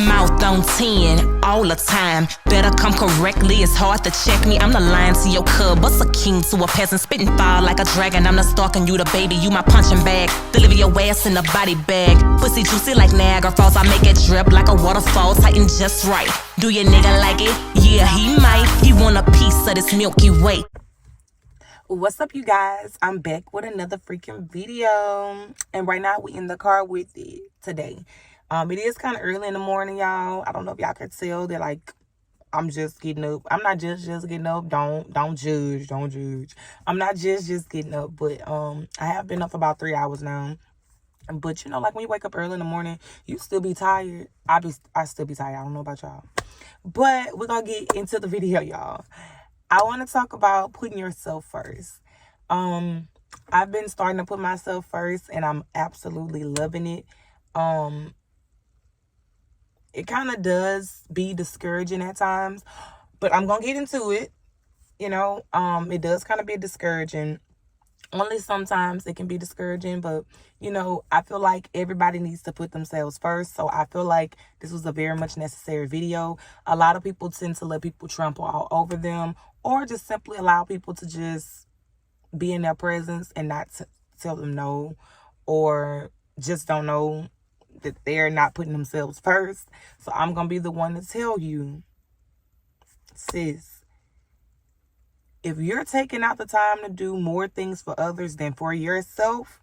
Mouth on 10 all the time. Better come correctly, it's hard to check me. I'm the lion to your cub, what's a king to a peasant? Spitting fire like a dragon, I'm the stalking you, the baby, you my punching bag. Deliver your ass in a body bag. Pussy juicy like Niagara Falls, I make it drip like a waterfall. Tighten just right, do your nigga like it? Yeah, he might, he want a piece of this Milky Way. What's up, you guys? I'm back with another freaking video, and right now we in the car with it today. It is kind of early in the morning, y'all. I don't know if y'all can tell that, like, I'm just getting up. I'm not just getting up. Don't judge. I'm not just getting up, but I have been up for about 3 hours now. But you know, like when you wake up early in the morning, you still be tired. I still be tired. I don't know about y'all, but we're gonna get into the video, y'all. I want to talk about putting yourself first. I've been starting to put myself first, and I'm absolutely loving it. It kind of does be discouraging at times, but I'm going to get into it. You know, it does kind of be discouraging. Only sometimes it can be discouraging, but, you know, I feel like everybody needs to put themselves first. So I feel like this was a very much necessary video. A lot of people tend to let people trample all over them, or just simply allow people to just be in their presence and not tell them no, or just don't know that they're not putting themselves first. So I'm going to be the one to tell you, sis, if you're taking out the time to do more things for others than for yourself,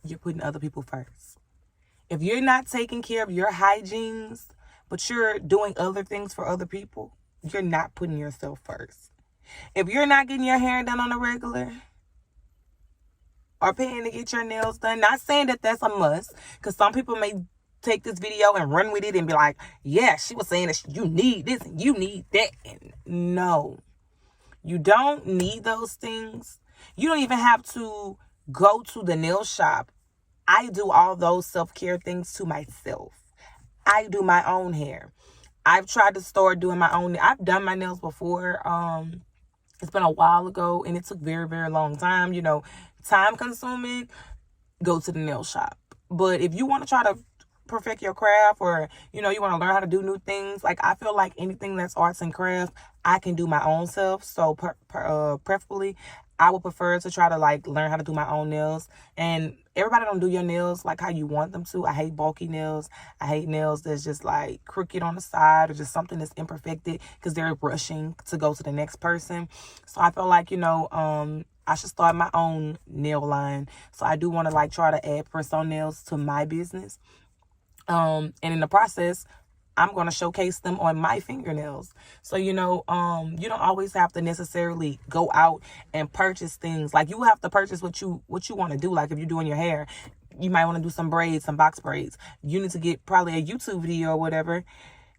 you're putting other people first. If you're not taking care of your hygienes, but you're doing other things for other people, you're not putting yourself first. If you're not getting your hair done on a regular, or paying to get your nails done, not saying that that's a must, because some people may take this video and run with it and be like, yeah, she was saying that you need this and you need that. And no, you don't need those things. You don't even have to go to the nail shop. I do all those self-care things to myself. I do my own hair. I've tried to start doing my own. I've done my nails before. It's been a while ago, and it took very, very long time. You know, time consuming, go to the nail shop. But if you want to try to perfect your craft, or, you know, you want to learn how to do new things, like, I feel like anything that's arts and craft, I can do my own self. So preferably, I would prefer to try to, like, learn how to do my own nails. And everybody don't do your nails like how you want them to. I hate bulky nails. I hate nails that's just like crooked on the side, or just something that's imperfected because they're rushing to go to the next person. So I feel like, you know, I should start my own nail line. So I do want to, like, try to add press-on nails to my business. And in the process, I'm going to showcase them on my fingernails. So, you know, you don't always have to necessarily go out and purchase things. Like, you have to purchase what you want to do. Like, if you're doing your hair, you might want to do some braids, some box braids. You need to get probably a YouTube video or whatever.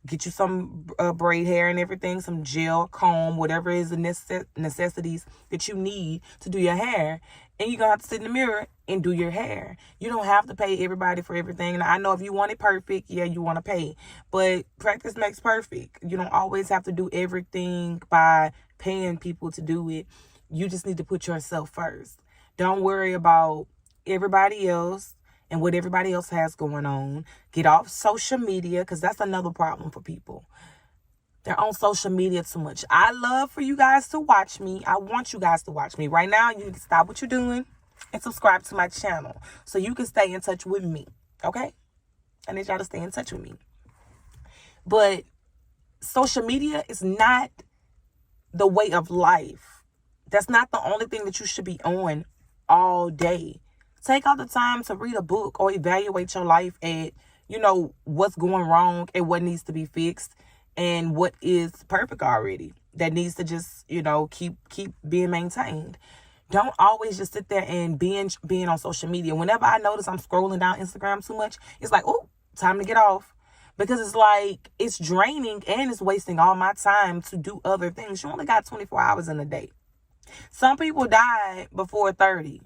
Get you some braid hair and everything, some gel, comb, whatever is the necessities that you need to do your hair. And you're going to have to sit in the mirror and do your hair. You don't have to pay everybody for everything. And I know if you want it perfect, yeah, you want to pay. But practice makes perfect. You don't always have to do everything by paying people to do it. You just need to put yourself first. Don't worry about everybody else and what everybody else has going on. Get off social media, because that's another problem for people. They're on social media too much. I love for you guys to watch me. I want you guys to watch me. Right now, you need to stop what you're doing and subscribe to my channel so you can stay in touch with me, okay? I need y'all to stay in touch with me. But social media is not the way of life. That's not the only thing that you should be on all day. Take out the time to read a book or evaluate your life at, you know, what's going wrong and what needs to be fixed and what is perfect already that needs to just, you know, keep being maintained. Don't always just sit there and binge being on social media. Whenever I notice I'm scrolling down Instagram too much, it's like, oh, time to get off. Because it's like, it's draining and it's wasting all my time to do other things. You only got 24 hours in a day. Some people die before 30.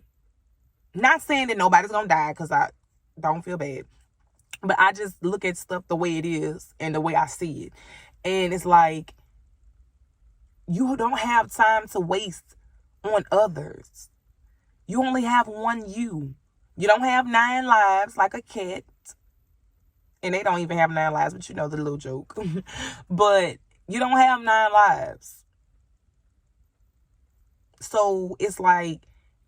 Not saying that nobody's gonna die, because I don't feel bad. But I just look at stuff the way it is and the way I see it. And it's like, you don't have time to waste on others. You only have one you. You don't have 9 lives like a cat. And they don't even have 9 lives, but you know the little joke. But you don't have 9 lives. So it's like,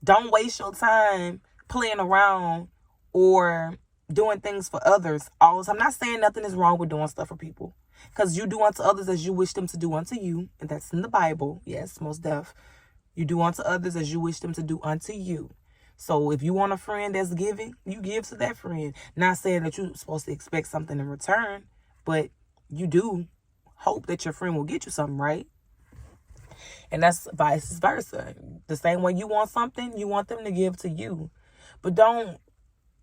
don't waste your time playing around or doing things for others all the time. I'm not saying nothing is wrong with doing stuff for people. Because you do unto others as you wish them to do unto you. And that's in the Bible. Yes, most def. You do unto others as you wish them to do unto you. So if you want a friend that's giving, you give to that friend. Not saying that you're supposed to expect something in return, but you do hope that your friend will get you something, right? And that's vice versa. The same way you want something, you want them to give to you. But don't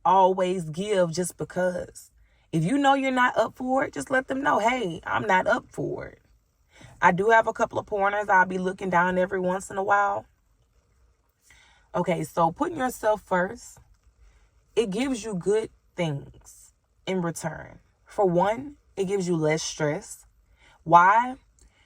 always give just because. If you know you're not up for it, just let them know, hey, I'm not up for it. I do have a couple of pointers I'll be looking down every once in a while. Okay, so putting yourself first, it gives you good things in return. For one, it gives you less stress. Why?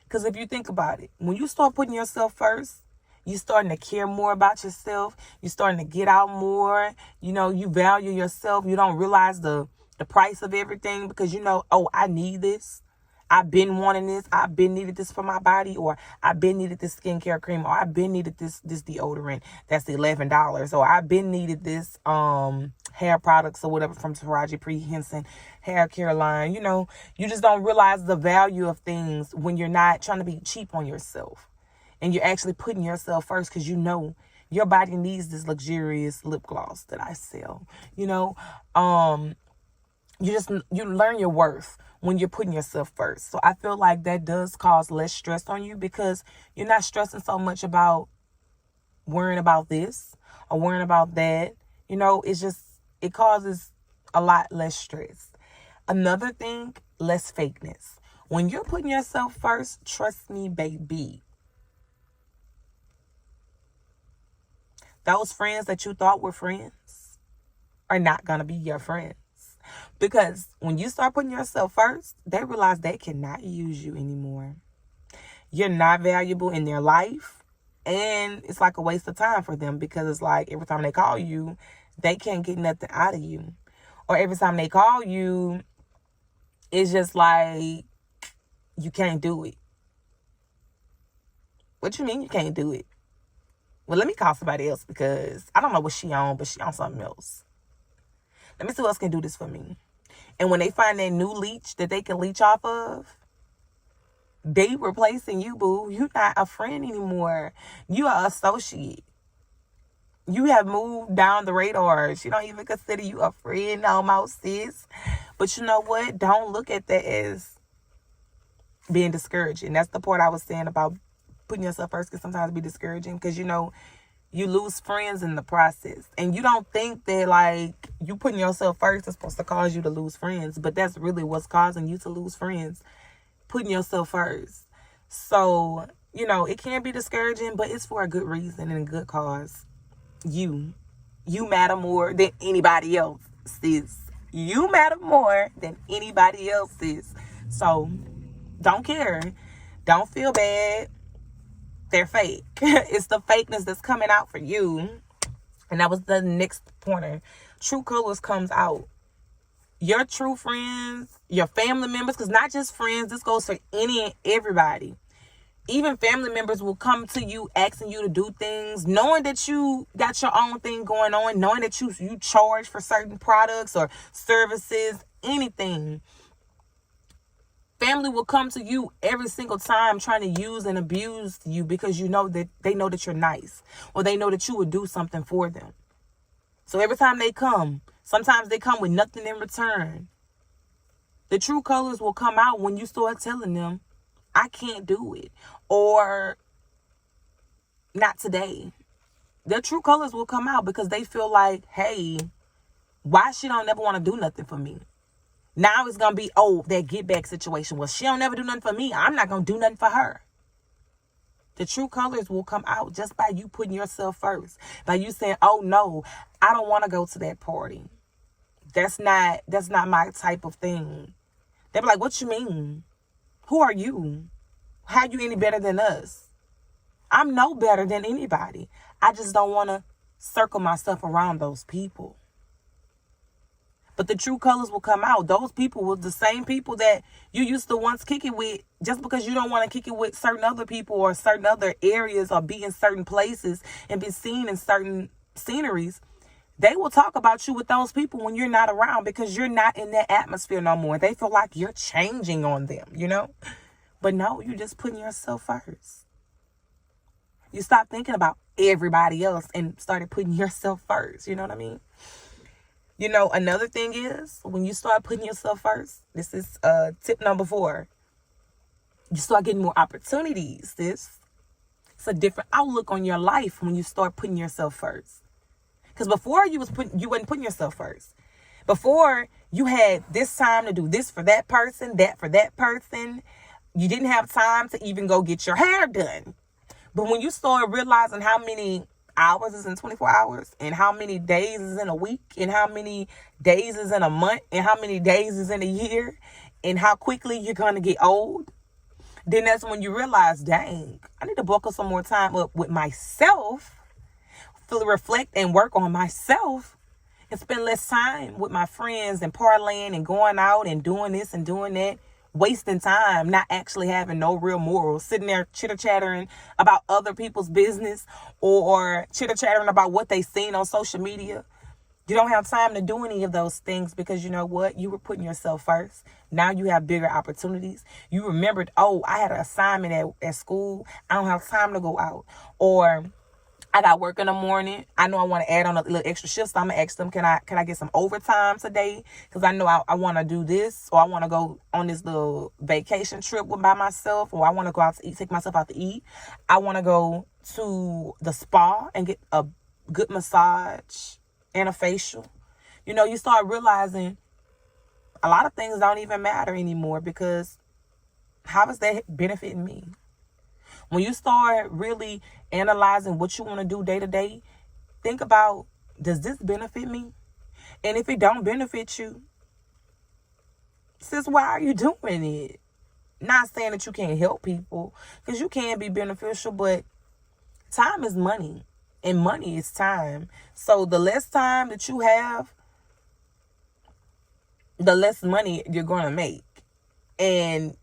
Because if you think about it, when you start putting yourself first, you're starting to care more about yourself. You're starting to get out more. You know, you value yourself. You don't realize the price of everything because you know, oh, I need this. I've been wanting this. I've been needed this for my body, or I've been needed this skincare cream, or I've been needed this deodorant that's $11, or I've been needed this hair products or whatever from Taraji P. Henson hair care line. You know, you just don't realize the value of things when you're not trying to be cheap on yourself, and you're actually putting yourself first because you know your body needs this luxurious lip gloss that I sell. You know, you learn your worth when you're putting yourself first. So I feel like that does cause less stress on you because you're not stressing so much about worrying about this or worrying about that. You know, it causes a lot less stress. Another thing, less fakeness. When you're putting yourself first, trust me, baby, those friends that you thought were friends are not going to be your friends. Because when you start putting yourself first, they realize they cannot use you anymore. You're not valuable in their life. And it's like a waste of time for them because it's like every time they call you, they can't get nothing out of you. Or every time they call you, it's just like, you can't do it. What you mean you can't do it? Well, let me call somebody else because I don't know what she on, but she on something else. Let me see who else can do this for me. And when they find that new leech that they can leech off of, they replacing you, boo. You're not a friend anymore. You are an associate. You have moved down the radar. She don't even consider you a friend no more, sis. But you know what? Don't look at that as being discouraging. That's the part I was saying about putting yourself first can sometimes be discouraging because, you know, you lose friends in the process. And you don't think that, like, you putting yourself first is supposed to cause you to lose friends. But that's really what's causing you to lose friends. Putting yourself first. So, you know, it can be discouraging, but it's for a good reason and a good cause. You matter more than anybody else, sis. You matter more than anybody else, sis. So, don't care. Don't feel bad. They're fake. It's the fakeness that's coming out for you. And that was the next pointer. True colors comes out. Your true friends, your family members, because not just friends, this goes for any and everybody. Even family members will come to you asking you to do things, knowing that you got your own thing going on, knowing that you charge for certain products or services, anything. Family will come to you every single time trying to use and abuse you because you know that they know that you're nice or they know that you would do something for them. So every time they come, sometimes they come with nothing in return. The true colors will come out when you start telling them, I can't do it, or not today. Their true colors will come out because they feel like, hey, why she don't never want to do nothing for me? Now it's going to be, oh, that get back situation. Well, she don't never do nothing for me. I'm not going to do nothing for her. The true colors will come out just by you putting yourself first. By you saying, oh, no, I don't want to go to that party. That's not my type of thing. They'll be like, what you mean? Who are you? How you any better than us? I'm no better than anybody. I just don't want to circle myself around those people. But the true colors will come out. Those people were the same people that you used to once kick it with. Just because you don't want to kick it with certain other people or certain other areas or be in certain places and be seen in certain sceneries, they will talk about you with those people when you're not around because you're not in that atmosphere no more. They feel like you're changing on them, you know? But no, you're just putting yourself first. You stop thinking about everybody else and started putting yourself first. You know what I mean? You know, another thing is when you start putting yourself first, this is tip number 4. You start getting more opportunities. It's a different outlook on your life when you start putting yourself first. Because before you wasn't putting yourself first. Before you had this time to do this for that person, that for that person. You didn't have time to even go get your hair done. But when you start realizing how many hours is in 24 hours and how many days is in a week and how many days is in a month and how many days is in a year and how quickly you're going to get old, then that's when you realize, dang, I need to buckle some more time up with myself, fully reflect and work on myself and spend less time with my friends and parlaying and going out and doing this and doing that. Wasting time, not actually having no real morals, sitting there chitter-chattering about other people's business or chitter-chattering about what they seen on social media. You don't have time to do any of those things because you know what? You were putting yourself first. Now you have bigger opportunities. You remembered, oh, I had an assignment at school. I don't have time to go out. Or I got work in the morning. I know I want to add on a little extra shift. So I'm going to ask them, can I get some overtime today? Because I know I want to do this. Or I want to go on this little vacation trip by myself. Or I want to go out to eat, take myself out to eat. I want to go to the spa and get a good massage and a facial. You know, you start realizing a lot of things don't even matter anymore because how is that benefiting me? When you start really analyzing what you want to do day to day, think about, does this benefit me? And if it don't benefit you, sis, why are you doing it? Not saying that you can't help people, because you can be beneficial, but time is money, and money is time. So the less time that you have, the less money you're going to make. And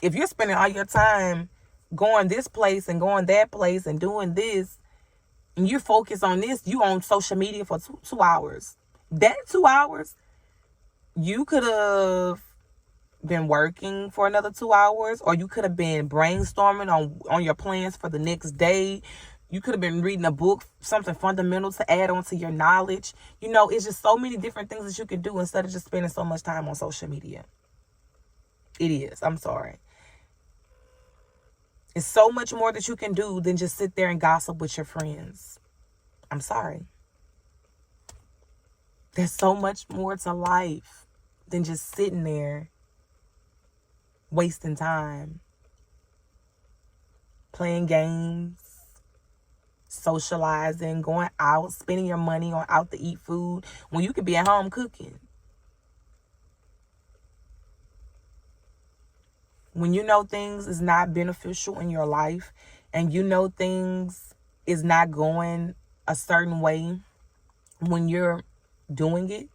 if you're spending all your time going this place and going that place and doing this, and you focus on this, you on social media for 2 hours. That 2 hours, you could have been working for another 2 hours, or you could have been brainstorming on your plans for the next day. You could have been reading a book, something fundamental to add on to your knowledge. You know, it's just so many different things that you could do instead of just spending so much time on social media. It is. I'm sorry. It's so much more that you can do than just sit there and gossip with your friends. I'm sorry. There's so much more to life than just sitting there wasting time, playing games, socializing, going out, spending your money on out to eat food when you could be at home cooking. When you know things is not beneficial in your life and you know things is not going a certain way when you're doing it,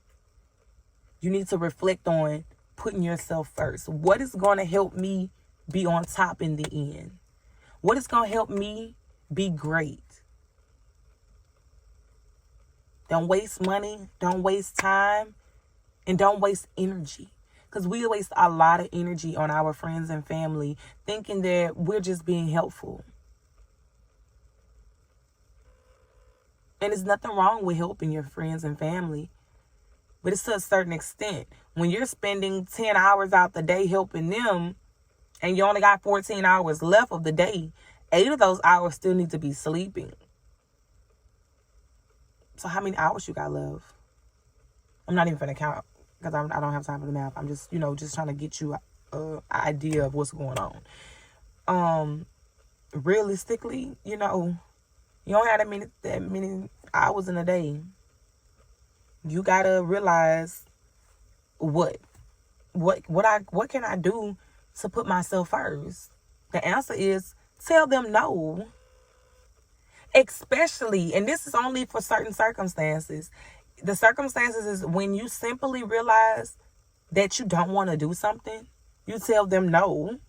you need to reflect on putting yourself first. What is going to help me be on top in the end? What is going to help me be great? Don't waste money, don't waste time, and don't waste energy. Because we waste a lot of energy on our friends and family thinking that we're just being helpful. And there's nothing wrong with helping your friends and family. But it's to a certain extent. When you're spending 10 hours out the day helping them and you only got 14 hours left of the day, 8 of those hours still need to be sleeping. So how many hours you got left? I'm not even going to count. Because I don't have time for the math. I'm just, just trying to get you an idea of what's going on. Realistically, you don't have that many hours in a day. You gotta realize what can I do to put myself first? The answer is tell them no. Especially, and this is only for certain circumstances. the circumstances is when you simply realize that you don't want to do something, you tell them no.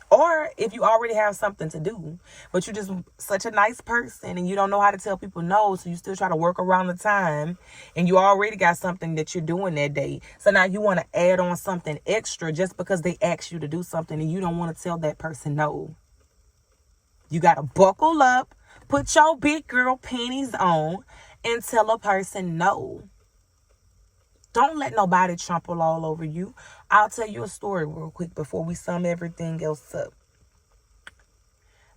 Or if you already have something to do, but you're just such a nice person and you don't know how to tell people no, so you still try to work around the time, and you already got something that you're doing that day. So now you want to add on something extra just because they asked you to do something and you don't want to tell that person no. You got to buckle up, put your big girl panties on, and tell a person no. Don't let nobody trample all over you. I'll tell you a story real quick before we sum everything else up.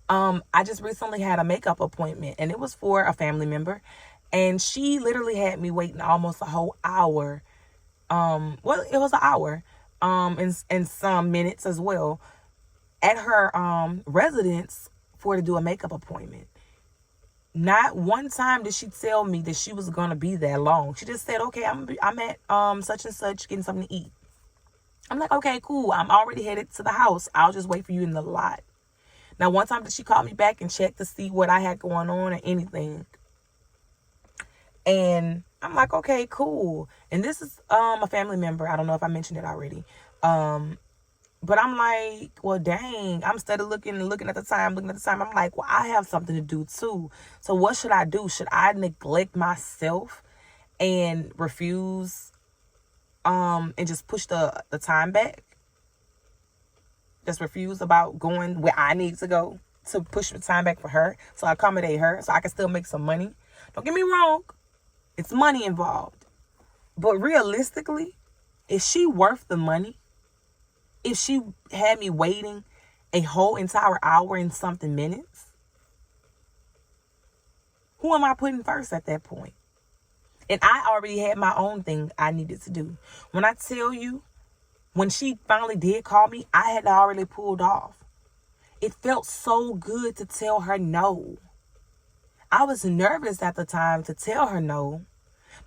I just recently had a makeup appointment, and it was for a family member, and she literally had me waiting almost a whole hour. Well, it was an hour, and some minutes as well, at her residence to do a makeup appointment. Not one time did she tell me that she was gonna be that long. She just said, "Okay, I'm at such and such getting something to eat." I'm like, "Okay, cool. I'm already headed to the house. I'll just wait for you in the lot." Now, one time did she call me back and check to see what I had going on or anything. And I'm like, "Okay, cool." And this is a family member. I don't know if I mentioned it already. But I'm like, well, dang, I'm steady looking at the time. I'm like, well, I have something to do too. So what should I do? Should I neglect myself and refuse and just push the time back? Just refuse about going where I need to go to push the time back for her, so I accommodate her, so I can still make some money. Don't get me wrong. It's money involved. But realistically, is she worth the money? If she had me waiting a whole entire hour and something minutes, who am I putting first at that point? And I already had my own thing I needed to do. When I tell you, when she finally did call me, I had already pulled off. It felt so good to tell her no. I was nervous at the time to tell her no.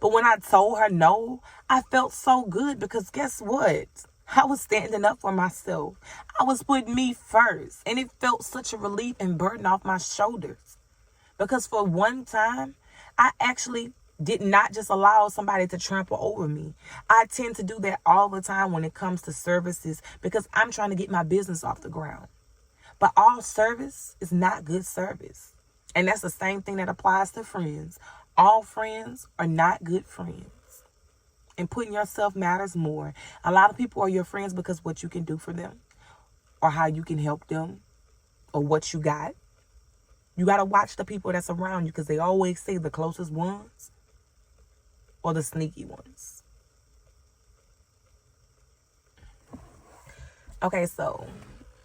But when I told her no, I felt so good because guess what? I was standing up for myself. I was putting me first. And it felt such a relief and burden off my shoulders. Because for one time, I actually did not just allow somebody to trample over me. I tend to do that all the time when it comes to services because I'm trying to get my business off the ground. But all service is not good service. And that's the same thing that applies to friends. All friends are not good friends. And putting yourself matters more. A lot of people are your friends because what you can do for them or how you can help them or what you got. You got to watch the people that's around you because they always say the closest ones or the sneaky ones. Okay, so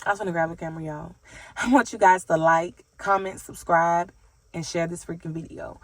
I was going to grab the camera, y'all. I want you guys to like, comment, subscribe, and share this freaking video.